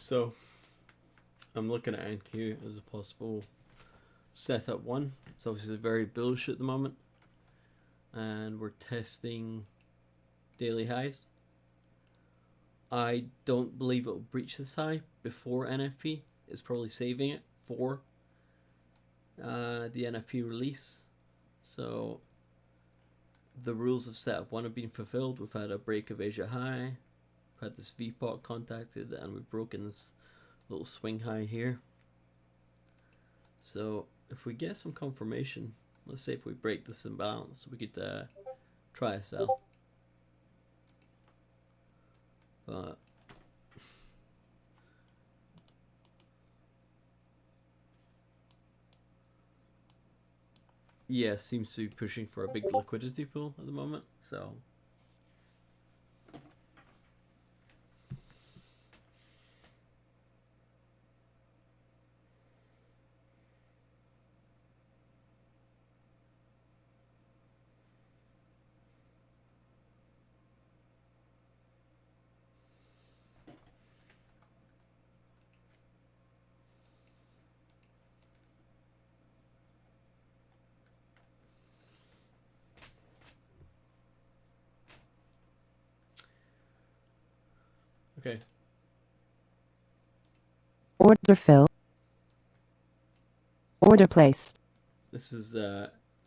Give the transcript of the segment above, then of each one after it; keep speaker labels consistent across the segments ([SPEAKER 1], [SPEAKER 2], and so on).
[SPEAKER 1] So I'm looking at NQ as a possible setup one. It's obviously very bullish at the moment, and we're testing daily highs. I don't believe it will breach this high before NFP. It's probably saving it for the NFP release. So the rules of setup one have been fulfilled. We've had a break of Asia high, we've had this VPOT contacted, and we've broken this little swing high here. So if we get some confirmation, let's say if we break this imbalance, we could try a sell. But yeah, seems to be pushing for a big liquidity pool at the moment. So okay.
[SPEAKER 2] Order fill. Order placed.
[SPEAKER 1] This is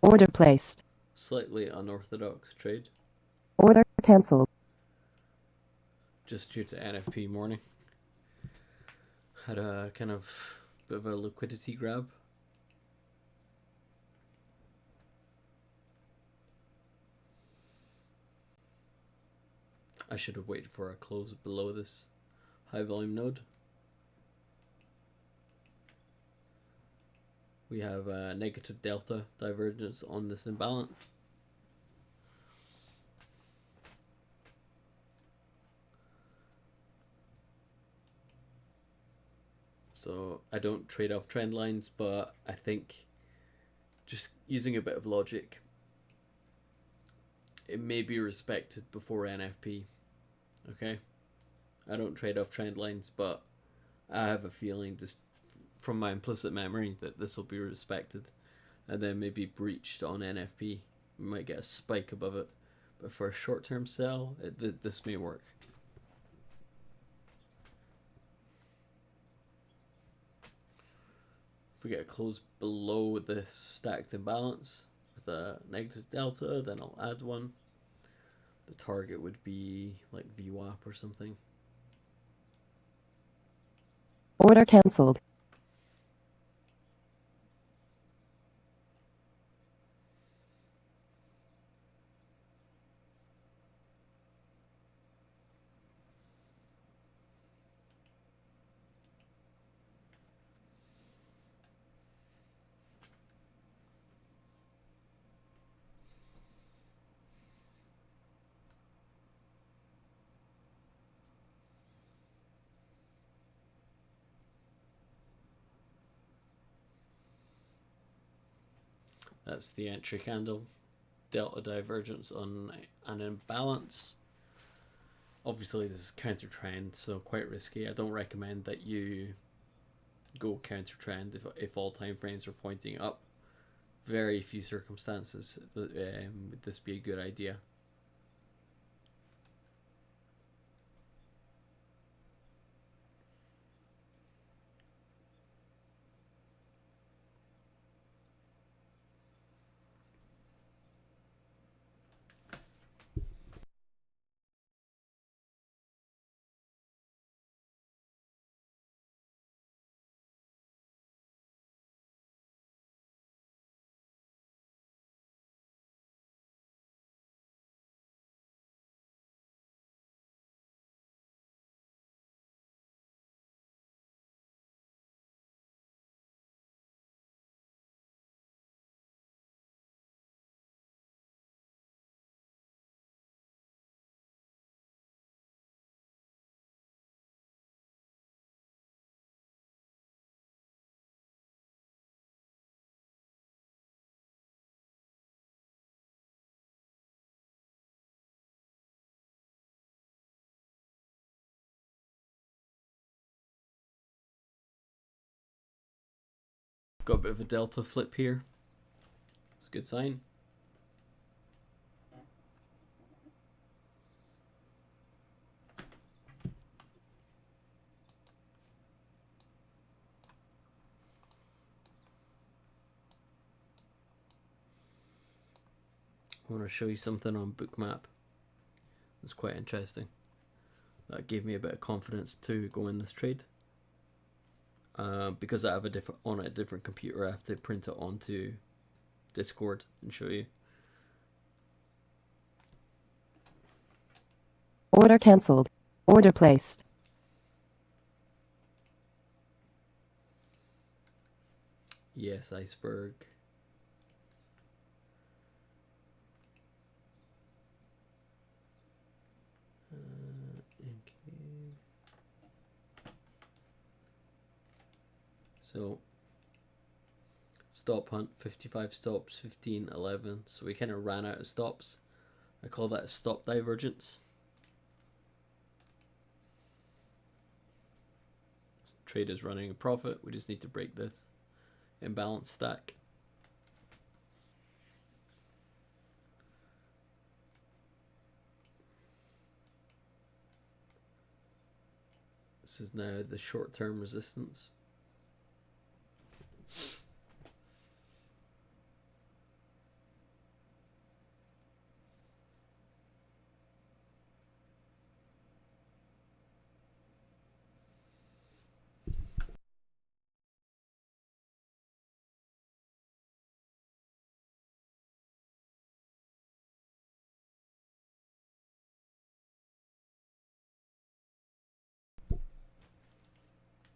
[SPEAKER 2] Order placed.
[SPEAKER 1] slightly unorthodox trade,
[SPEAKER 2] Order cancelled.
[SPEAKER 1] just due to NFP morning. Had a kind of bit of a liquidity grab. I should have waited for a close below this high volume node. We have a negative delta divergence on this imbalance. So I don't trade off trend lines, but I think just using a bit of logic, it may be respected before NFP. Okay, I don't trade off trend lines, but I have a feeling just from my implicit memory that this will be respected and then maybe breached on NFP. We might get a spike above it, but for a short-term sell, this may work. If we get a close below this stacked imbalance with a negative delta, then I'll add one. The target would be like VWAP or something.
[SPEAKER 2] Order cancelled.
[SPEAKER 1] That's the entry candle. Delta divergence on an imbalance. Obviously, this is counter trend, so quite risky. I don't recommend that you go counter trend if all time frames are pointing up. Very few circumstances would this be a good idea. got a bit of a delta flip here. It's a good sign. I want to show you something on Bookmap. It's quite interesting. That gave me a bit of confidence to go in this trade. Because I have a different computer, I have to print it onto Discord and show you.
[SPEAKER 2] Order cancelled. Order placed.
[SPEAKER 1] Yes, iceberg. Okay. So stop hunt, 55 stops, 15, 11. So we kind of ran out of stops. I call that a stop divergence. This trade is running a profit. We just need to break this imbalance stack. This is now the short-term resistance.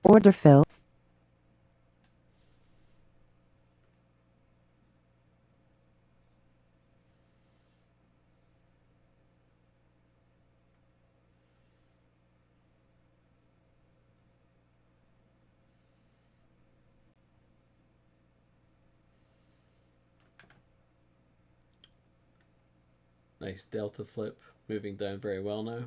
[SPEAKER 2] Order fill.
[SPEAKER 1] Nice delta flip, moving down very well now.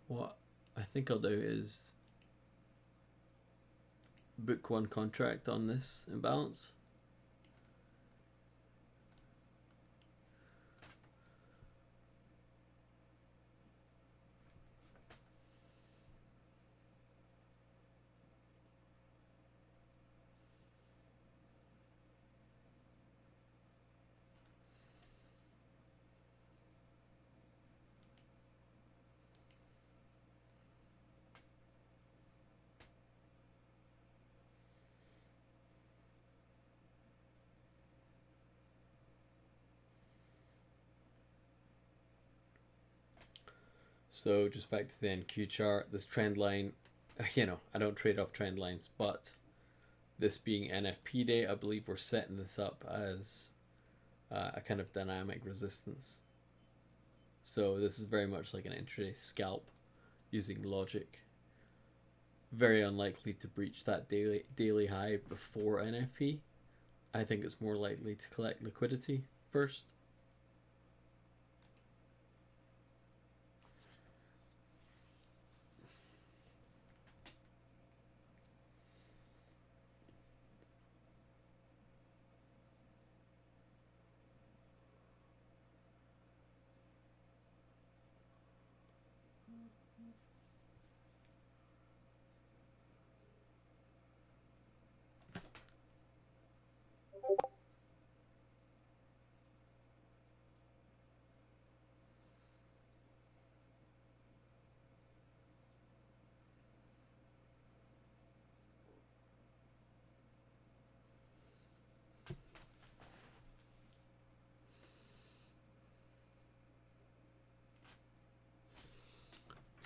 [SPEAKER 1] What I think I'll do is book one contract on this imbalance. So just back to the NQ chart, this trend line, I don't trade off trend lines, but this being NFP day, I believe we're setting this up as a kind of dynamic resistance. So this is very much like an intraday scalp using logic. Very unlikely to breach that daily high before NFP. I think it's more likely to collect liquidity first.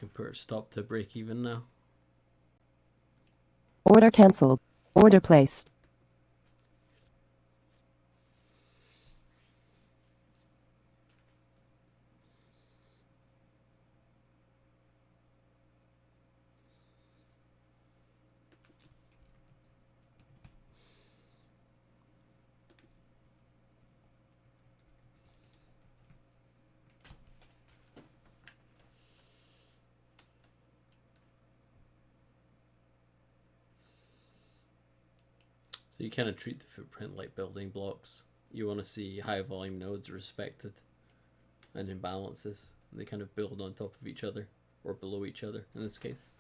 [SPEAKER 1] You can put a stop to break even now.
[SPEAKER 2] Order cancelled. Order placed.
[SPEAKER 1] So you kind of treat the footprint like building blocks. You want to see high volume nodes respected and imbalances. And they kind of build on top of each other, or below each other in this case.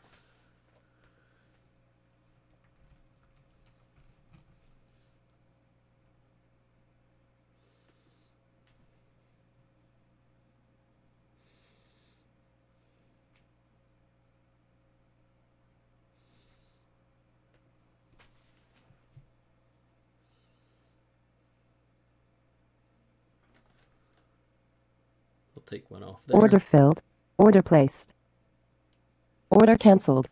[SPEAKER 1] We'll take one off there.
[SPEAKER 2] Order filled. Order placed. Order cancelled.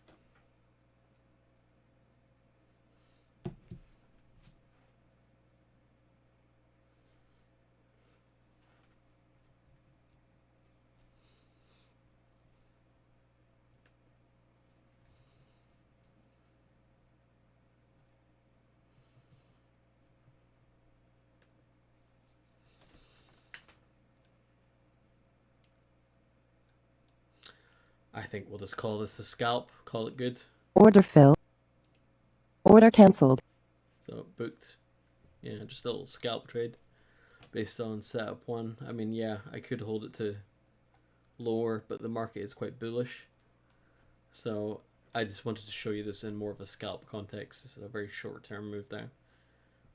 [SPEAKER 1] I think we'll just call this a scalp, call it good.
[SPEAKER 2] Order filled. Order cancelled.
[SPEAKER 1] So booked, yeah, just a little scalp trade based on setup 1. I mean, yeah, I could hold it to lower, but the market is quite bullish. So I just wanted to show you this in more of a scalp context. This is a very short term move down.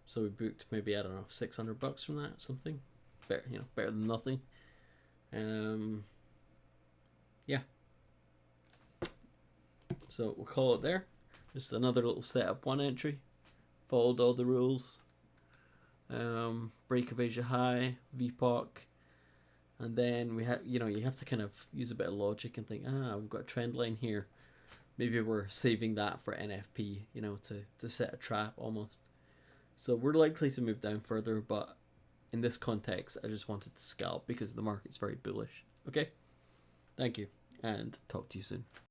[SPEAKER 1] So we booked maybe, I don't know, $600 from that, something. Better, better than nothing. Yeah. So we'll call it there. Just another little setup 1 entry. Followed all the rules. Break of Asia high, VPOC, and then we have, you have to kind of use a bit of logic and think, we've got a trend line here. Maybe we're saving that for NFP, to set a trap almost. So we're likely to move down further, but in this context, I just wanted to scalp because the market's very bullish. Okay, thank you, and talk to you soon.